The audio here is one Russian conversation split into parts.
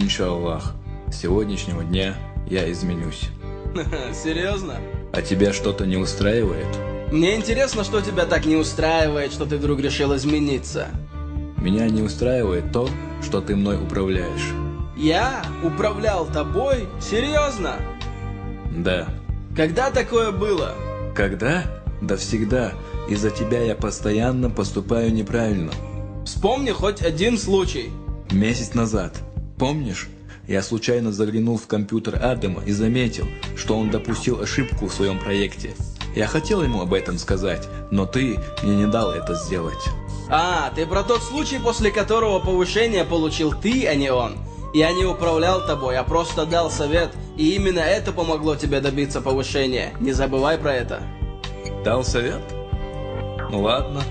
Иншаллах, с сегодняшнего дня я изменюсь. Серьезно? А тебя что-то не устраивает? Мне интересно, что тебя так не устраивает, что ты вдруг решил измениться. Меня не устраивает то, что ты мной управляешь. Я управлял тобой? Серьезно? Да. Когда такое было? Когда? Да всегда. Из-за тебя я постоянно поступаю неправильно. Вспомни хоть один случай. Месяц назад. Помнишь? Я случайно заглянул в компьютер Адама и заметил, что он допустил ошибку в своем проекте. Я хотел ему об этом сказать, но ты мне не дал это сделать. А, ты про тот случай, после которого повышение получил ты, а не он. Я не управлял тобой, а просто дал совет, и именно это помогло тебе добиться повышения. Не забывай про это. Дал совет? Ну ладно.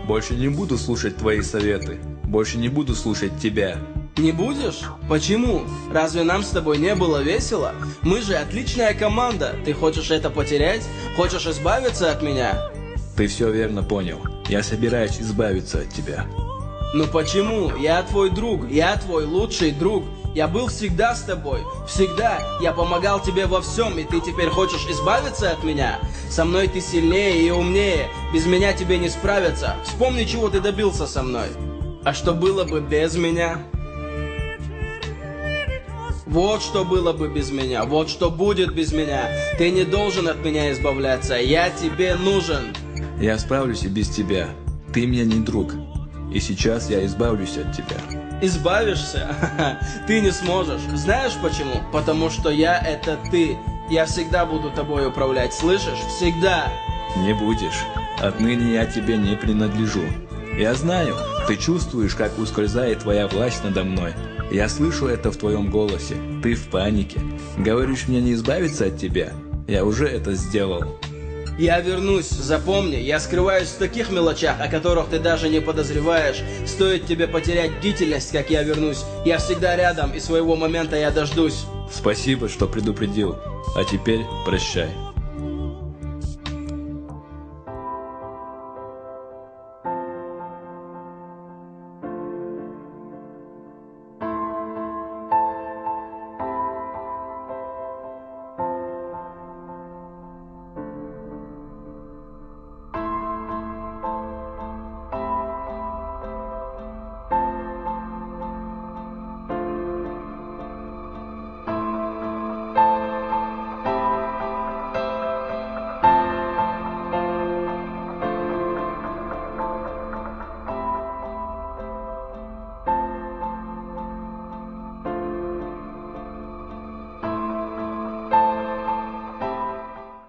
Больше не буду слушать твои советы. Больше не буду слушать тебя. Не будешь? Почему? Разве нам с тобой не было весело? Мы же отличная команда. Ты хочешь это потерять? Хочешь избавиться от меня? Ты все верно понял. Я собираюсь избавиться от тебя. Ну почему? Я твой друг. Я твой лучший друг. Я был всегда с тобой. Всегда. Я помогал тебе во всем, и ты теперь хочешь избавиться от меня? Со мной ты сильнее и умнее. Без меня тебе не справиться. Вспомни, чего ты добился со мной. А что было бы без меня? Вот что было бы без меня, вот что будет без меня. Ты не должен от меня избавляться, я тебе нужен. Я справлюсь и без тебя. Ты мне не друг. И сейчас я избавлюсь от тебя. Избавишься? Ты не сможешь. Знаешь почему? Потому что я — это ты. Я всегда буду тобой управлять, слышишь? Всегда. Не будешь. Отныне я тебе не принадлежу. Я знаю, ты чувствуешь, как ускользает твоя власть надо мной. Я слышу это в твоем голосе. Ты в панике. Говоришь мне не избавиться от тебя? Я уже это сделал. Я вернусь, запомни, я скрываюсь в таких мелочах, о которых ты даже не подозреваешь. Стоит тебе потерять бдительность, как я вернусь. Я всегда рядом, и своего момента я дождусь. Спасибо, что предупредил. А теперь прощай.